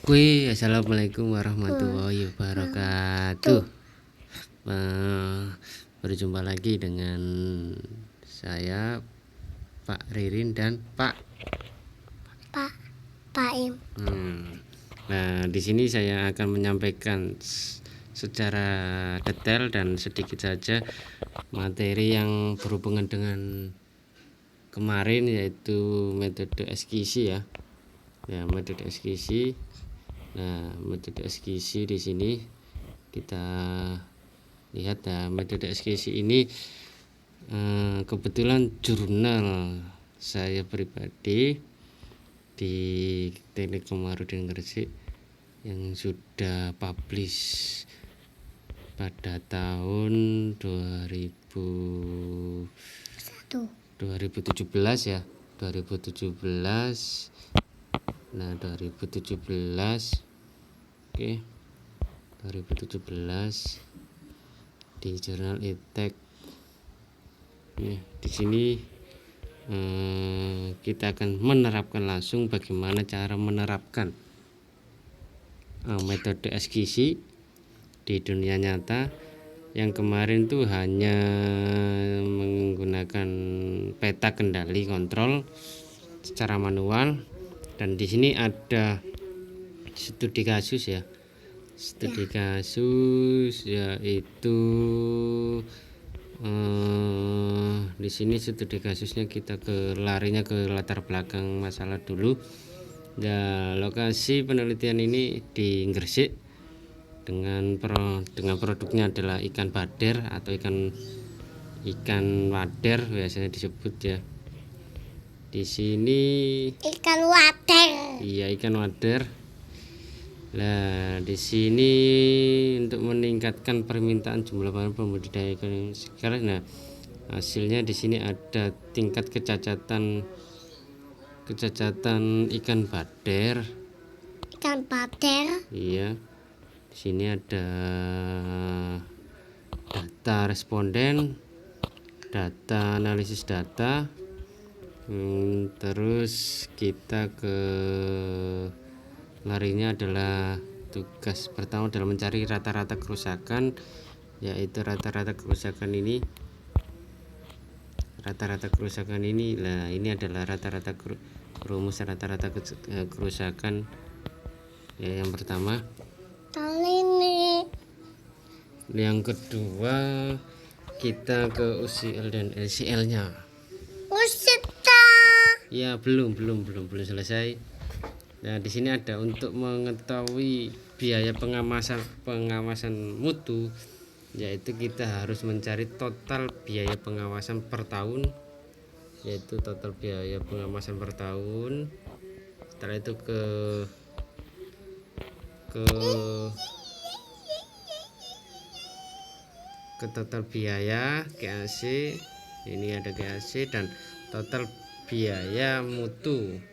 Assalamualaikum warahmatullahi wabarakatuh. Berjumpa lagi dengan saya, Pak Ririn dan Pak Im. Nah, di sini saya akan menyampaikan secara detail dan sedikit saja materi yang berhubungan dengan kemarin, yaitu metode eskisi ya. Metode eskisi. Nah, metode eskisi di sini kita lihat ya, metode eskisi ini kebetulan jurnal saya pribadi di Teknik Komarudin Gresik yang sudah publish pada tahun 2017 ya, 2017. Nah, 2017 oke, 2017 di jurnal Iptek. Di sini kita akan menerapkan langsung bagaimana cara menerapkan metode eskisi di dunia nyata. Yang kemarin tuh hanya menggunakan peta kendali kontrol secara manual, dan di sini ada studi kasus ya. Studi kasus yaitu di sini studi kasusnya kita larinya ke latar belakang masalah dulu. Ya, lokasi penelitian ini di Gresik dengan produknya adalah ikan bader atau ikan wader biasanya disebut ya. Di sini Ikan wader. iya, ikan wader. Nah, di sini untuk meningkatkan permintaan jumlah pembudidaya ikan sekarang. Nah, hasilnya di sini ada tingkat kecacatan ikan bader. Ikan bader. Iya. Di sini ada data responden, data analisis data. Terus kita ke larinya adalah tugas pertama dalam mencari rata-rata kerusakan, yaitu rata-rata kerusakan ini. Nah, ini adalah rumus rata-rata kerusakan ya, yang pertama. Ini. Yang kedua, kita ke UCL dan LCL nya. Ya, belum selesai. Nah, di sini ada untuk mengetahui biaya pengawasan mutu, yaitu kita harus mencari total biaya pengawasan per tahun, Setelah itu ke total biaya GAC. Ini ada GAC dan total biaya mutu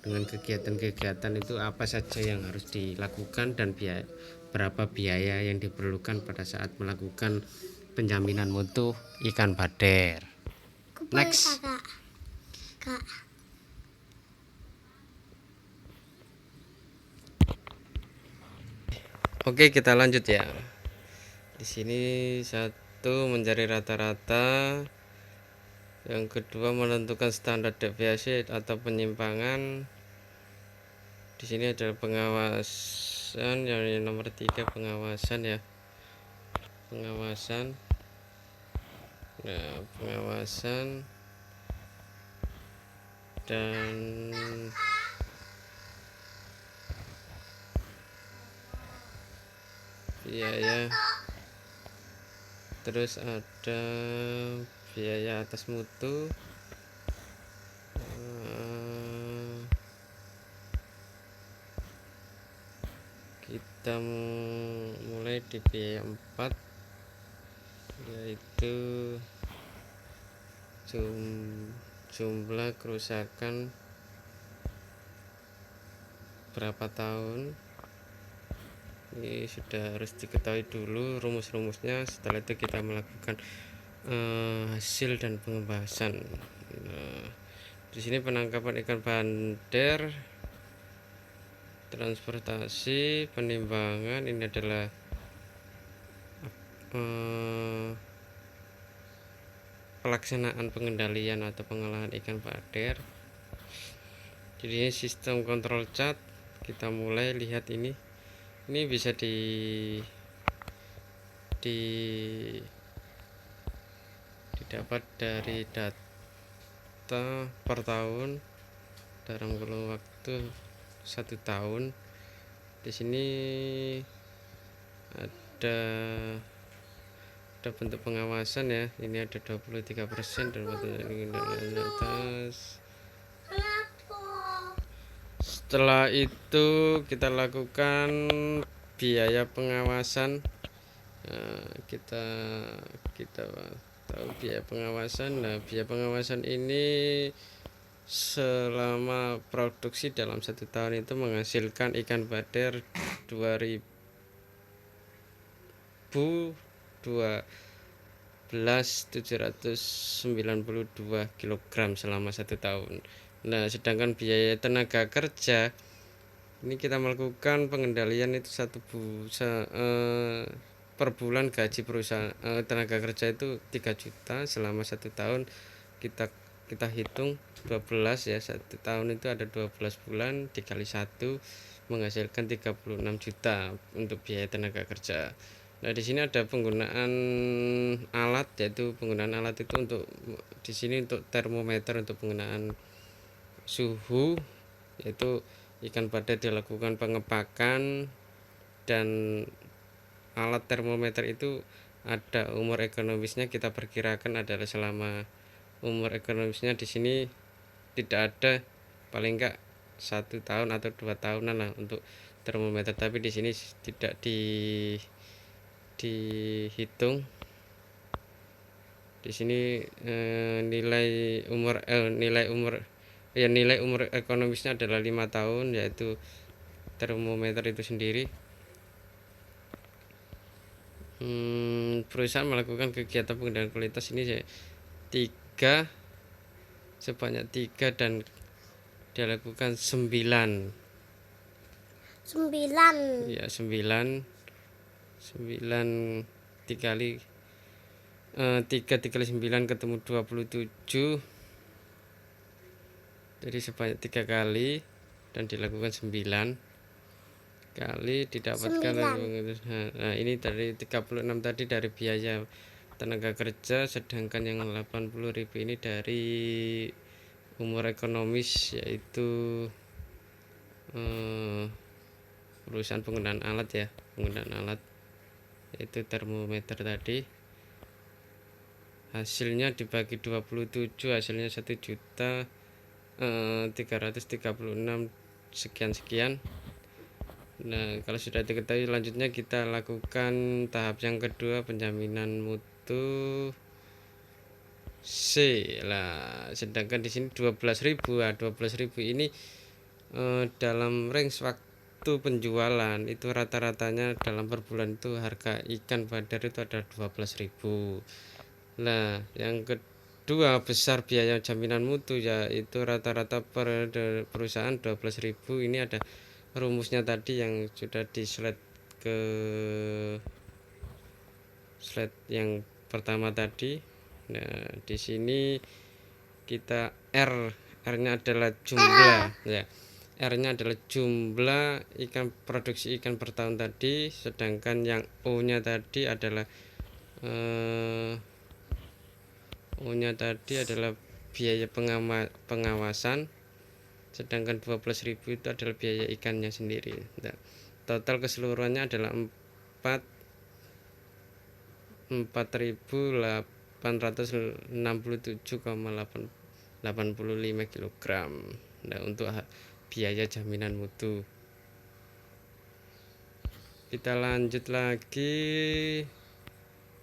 dengan kegiatan-kegiatan itu apa saja yang harus dilakukan dan berapa biaya yang diperlukan pada saat melakukan penjaminan mutu ikan bader. Next. Kak. Oke, kita lanjut ya. Di sini satu, mencari rata-rata. Yang kedua, menentukan standar deviasi atau penyimpangan. Di sini adalah pengawasan, yang nomor 3 pengawasan ya. Pengawasan. Nah, pengawasan dan biaya. Terus ada biaya atas mutu. Kita mulai di biaya 4, yaitu jumlah kerusakan berapa tahun. Ini sudah harus diketahui dulu rumus-rumusnya. Setelah itu kita melakukan hasil dan pengembasan. Nah, di sini penangkapan ikan bader transportasi, penimbangan. Ini adalah pelaksanaan pengendalian atau pengolahan ikan pader. Jadi ini sistem kontrol cat. Kita mulai lihat ini bisa didapat dari data per tahun dalam kurun waktu 1 tahun. Di sini ada bentuk pengawasan ya. Ini ada 23% dan pengendalian atas. Setelah itu kita lakukan biaya pengawasan. Kita tahu biaya pengawasan. Nah, biaya pengawasan ini selama produksi dalam 1 tahun itu menghasilkan ikan pader 2012.792 kg selama 1 tahun. Nah, sedangkan biaya tenaga kerja ini kita melakukan pengendalian itu per bulan gaji perusahaan tenaga kerja itu 3 juta selama 1 tahun. Kita hitung 12 ya, 1 tahun itu ada 12 bulan dikali 1 menghasilkan 36 juta untuk biaya tenaga kerja. Nah, di sini ada penggunaan alat, yaitu penggunaan alat itu untuk di sini untuk termometer untuk penggunaan suhu, yaitu ikan pader dilakukan pengepakan, dan alat termometer itu ada umur ekonomisnya. Kita perkirakan adalah selama umur ekonomisnya di sini tidak ada, paling enggak 1 tahun atau 2 tahunan lah untuk termometer, tapi di sini tidak dihitung. Di sini nilai umur ekonomisnya adalah 5 tahun, yaitu termometer itu sendiri. Perusahaan melakukan kegiatan pengendalian kualitas ini sebanyak 3 dan dilakukan 9 ya, 9 dikali 3 dikali 9 ketemu 27, jadi sebanyak 3 kali dan dilakukan 9 kali didapatkan. Nah, ini dari 36 tadi dari biaya tenaga kerja, sedangkan yang 80.000 ini dari umur ekonomis, yaitu perusahaan penggunaan alat yaitu termometer tadi. Hasilnya dibagi 27, hasilnya 1.336 sekian. Nah, kalau sudah diketahui, lanjutnya kita lakukan tahap yang kedua, penjaminan mutu C lah. Sedangkan di sini 12.000. 12.000 ini dalam range waktu penjualan itu rata-ratanya dalam per bulan itu harga ikan pader itu ada 12.000. Nah, yang kedua besar biaya jaminan mutu, yaitu rata-rata per perusahaan 12.000. Ini ada rumusnya tadi yang sudah di slide yang pertama tadi. Nah, di sini kita R-nya adalah jumlah ya. R-nya adalah jumlah produksi ikan per tahun tadi, sedangkan yang O-nya tadi adalah biaya pengawasan, sedangkan 12.000 itu adalah biaya ikannya sendiri. Nah, total keseluruhannya adalah 4.867,85 kg. Nah, untuk biaya jaminan mutu. Kita lanjut lagi.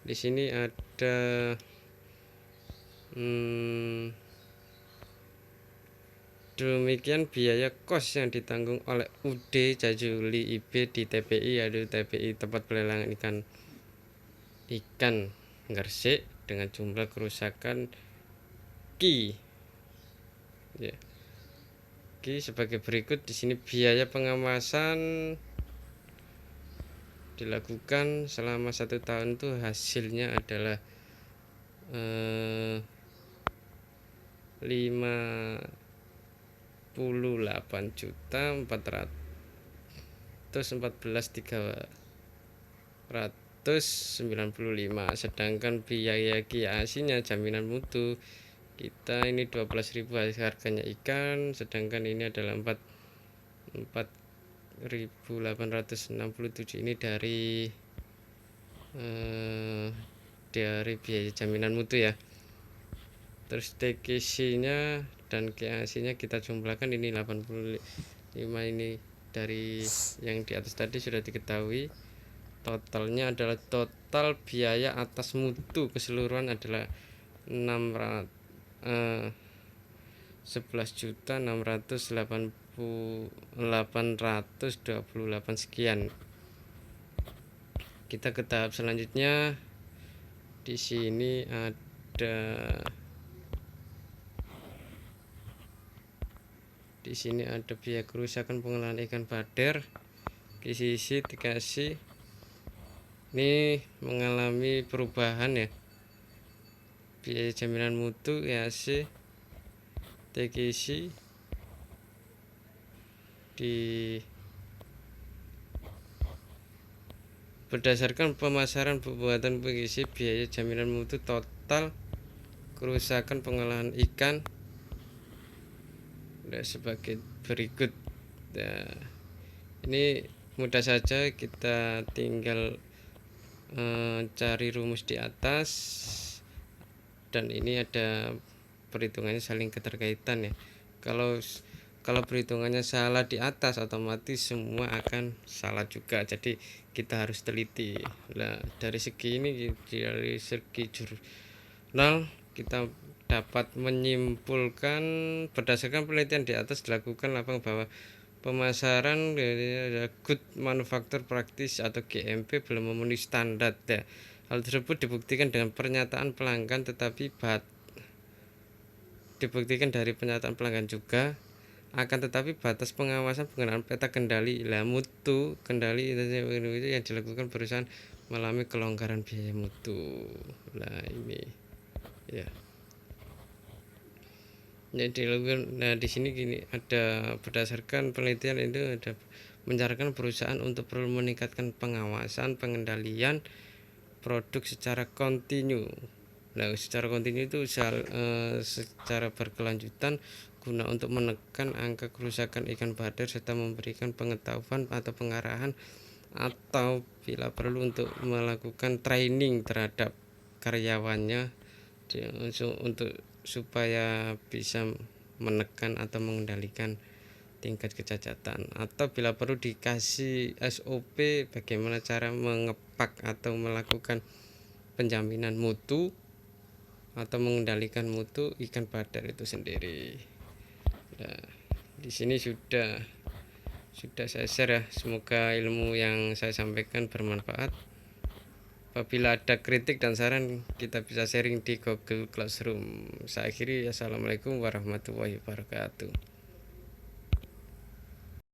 Di sini ada demikian biaya kos yang ditanggung oleh UD Jajuli IB di TPI, yaitu TPI tempat pelelangan ikan Gresik, dengan jumlah kerusakan Ki ya. lagi sebagai berikut. Di sini biaya pengawasan dilakukan selama 1 tahun itu hasilnya adalah 58.414.395, sedangkan biaya kiasinya jaminan mutu kita ini 12.000 harganya ikan, sedangkan ini adalah 4.867 ini dari biaya jaminan mutu ya. Terus TKC-nya dan KAC-nya kita jumlahkan, ini 85, ini dari yang di atas tadi sudah diketahui. Totalnya adalah total biaya atas mutu keseluruhan adalah 11.688.828 sekian. Kita ke tahap selanjutnya. Di sini ada biaya kerusakan pengolahan ikan bader. Di sisi dikasih ini mengalami perubahan ya. Biaya jaminan mutu KAC TKC berdasarkan pemasaran pembuatan PGC, biaya jaminan mutu total kerusakan pengolahan ikan sebagai berikut. Nah, ini mudah saja, kita tinggal cari rumus di atas, dan ini ada perhitungannya saling keterkaitan ya. Kalau perhitungannya salah di atas, otomatis semua akan salah juga, jadi kita harus teliti. Nah, dari segi jurnal kita dapat menyimpulkan berdasarkan penelitian di atas dilakukan bahwa pemasaran good manufacture practice atau GMP belum memenuhi standar ya. Hal tersebut dibuktikan dengan pernyataan pelanggan, dibuktikan dari pernyataan pelanggan juga. Akan tetapi batas pengawasan penggunaan peta kendali mutu kendali itu yang dilakukan perusahaan mengalami kelonggaran biaya mutu. Nah, ini ya. Nah, di sini gini, ada berdasarkan penelitian itu ada menyarankan perusahaan untuk perlu meningkatkan pengawasan pengendalian produk secara kontinu. Nah, secara kontinu itu secara berkelanjutan guna untuk menekan angka kerusakan ikan bader serta memberikan pengetahuan atau pengarahan atau bila perlu untuk melakukan training terhadap karyawannya untuk supaya bisa menekan atau mengendalikan tingkat kecacatan, atau bila perlu dikasih SOP bagaimana cara mengepak atau melakukan penjaminan mutu atau mengendalikan mutu ikan bader itu sendiri. Nah, di sini sudah saya share ya. Semoga ilmu yang saya sampaikan bermanfaat. Apabila ada kritik dan saran, kita bisa sharing di Google Classroom. Saya akhiri, assalamualaikum warahmatullahi wabarakatuh.